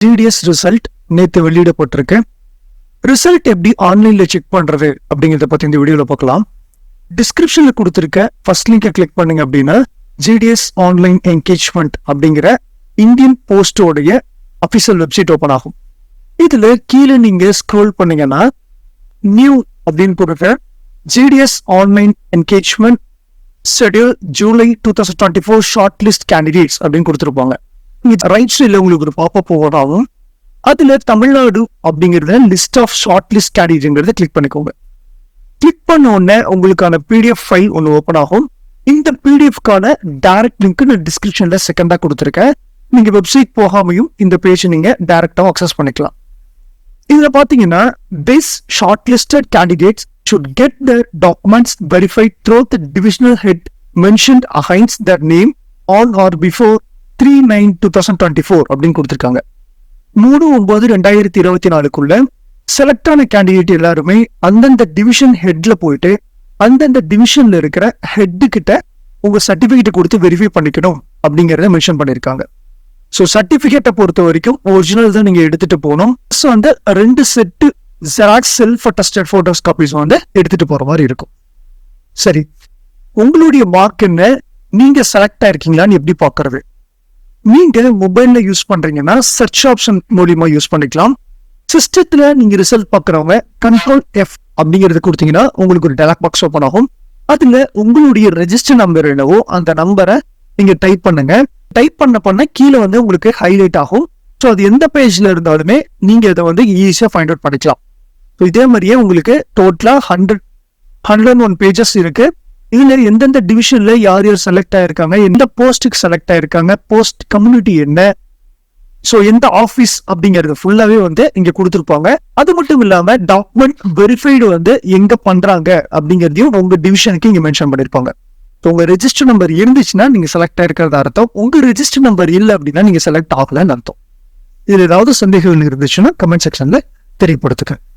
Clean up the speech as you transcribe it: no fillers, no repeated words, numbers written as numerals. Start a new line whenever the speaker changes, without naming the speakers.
TDS result நேற்று வெளியிடப்பட்டிருக்கு. Result எப்படி ஆன்லைன்ல செக் பண்றது அப்படிங்கிறத பத்தி இந்த வீடியோல பார்க்கலாம். டிஸ்கிரிப்ஷன்ல கொடுத்திருக்க ஃபர்ஸ்ட் லிங்கை கிளிக் பண்ணுங்க அப்படின்னா ஜிடிஎஸ் ஆன்லைன் என்கேஜ்மெண்ட் அப்படிங்கிற இந்தியன் போஸ்டோடைய அபிஷியல் வெப்சைட் ஓபன் ஆகும். இதுல கீழே நீங்க ஸ்க்ரோல் பண்ணீங்கன்னா நியூ அப்படின்னு போடுற GDS online engagement schedule July 2024 short list candidates அப்படின்னு கொடுத்துருப்பாங்க. ரைட் சைட்ல உங்களுக்கு ஒரு பாப்பப் ஓவர் ஆகும். அதுல தமிழ்நாடு அப்படிங்கறத லிஸ்ட் ஆஃப் ஷார்ட் லிஸ்ட் கேண்டிடேட்ங்கிறத கிளிக் பண்ணிக்கோங்க. கிளிக் பண்ண உடனே உங்களுக்கான பிடிஎஃப் ஃபைல் ஒன்று ஓப்பன் ஆகும். இந்த பிடிஎஃப்கான டைரக்ட் லிங்க் நான் டிஸ்கிரிப்ஷன்ல செகண்டா கொடுத்துருக்கேன். நீங்க வெப்சைட் போகாமையும் இந்த பேஜ் நீங்க டைரக்டா அக்சஸ் பண்ணிக்கலாம். இதுல பாத்தீங்கன்னா this short listed candidates should get their documents verified through the divisional head mentioned against their name on or before 3/9/2024 அப்படின்னு கொடுத்திருக்காங்க. 3/9/2024க்குள்ள செலக்ட் ஆன கேண்டிடேட் எல்லாருமே அந்தந்த டிவிஷன் ஹெட்ல போயிட்டு அந்தந்த டிவிஷன்ல இருக்கிற ஹெட் கிட்ட உங்க சர்டிபிகேட் கொடுத்து வெரிஃபை பண்ணிக்கணும் அப்படிங்கறத மென்ஷன் பண்ணிருக்காங்க. ஸோ சர்டிபிகேட்டை பொறுத்த வரைக்கும் ஒரிஜினல் தான் நீங்க எடுத்துட்டு போகணும். ஸோ அந்த 2 set xerox self attested photos copies வந்து எடுத்துட்டு போற மாதிரி இருக்கும். சரி, உங்களுடைய மார்க் என்ன, நீங்க செலக்ட் ஆயிருக்கீங்களான்னு எப்படி பாக்குறது? நீங்க மொபைல்ல யூஸ் பண்றீங்கன்னா சர்ச் ஆப்ஷன் மூலியமா யூஸ் பண்ணிக்கலாம். சிஸ்டத்துல நீங்க ரிசல்ட் பாக்குறவங்க Ctrl+F அப்படிங்கறது கொடுத்தீங்கன்னா உங்களுக்கு ஒரு டயலாக் பாக்ஸ் ஓபன் ஆகும். அதுல உங்களுடைய ரெஜிஸ்டர் நம்பர் என்னவோ அந்த நம்பரை நீங்க டைப் பண்ணுங்க. டைப் பண்ண கீழே வந்து உங்களுக்கு ஹைலைட் ஆகும். ஸோ அது எந்த பேஜ்ல இருந்தாலுமே நீங்க இதை வந்து ஈஸியா ஃபைண்ட் அவுட் பண்ணிக்கலாம். ஸோ இதே மாதிரியே உங்களுக்கு டோட்டலா 101 பேஜஸ் இருக்கு. இதுல எந்தெந்த டிவிஷன்ல யார் யார் செலக்ட் ஆயிருக்காங்க, எந்த போஸ்டுக்கு செலக்ட் ஆயிருக்காங்க, போஸ்ட் கம்யூனிட்டி என்ன, ஸோ எந்த ஆஃபீஸ் அப்படிங்கிறது ஃபுல்லாவே வந்து இங்க கொடுத்துருப்பாங்க. அது மட்டும் இல்லாம டாக்குமெண்ட் வெரிஃபைடு வந்து எங்க பண்றாங்க அப்படிங்கிறதையும் உங்க டிவிஷனுக்கு இங்க மென்ஷன் பண்ணிருப்பாங்க. உங்க ரெஜிஸ்டர் நம்பர் இருந்துச்சுன்னா நீங்க செலக்ட் ஆயிருக்கிறது அர்த்தம். உங்க ரெஜிஸ்டர் நம்பர் இல்லை அப்படின்னா நீங்க செலக்ட் ஆகலன்னு அர்த்தம். இதுல ஏதாவது சந்தேகங்கள் இருந்துச்சுன்னா கமெண்ட் செக்ஷன்ல தெரியப்படுத்துங்க.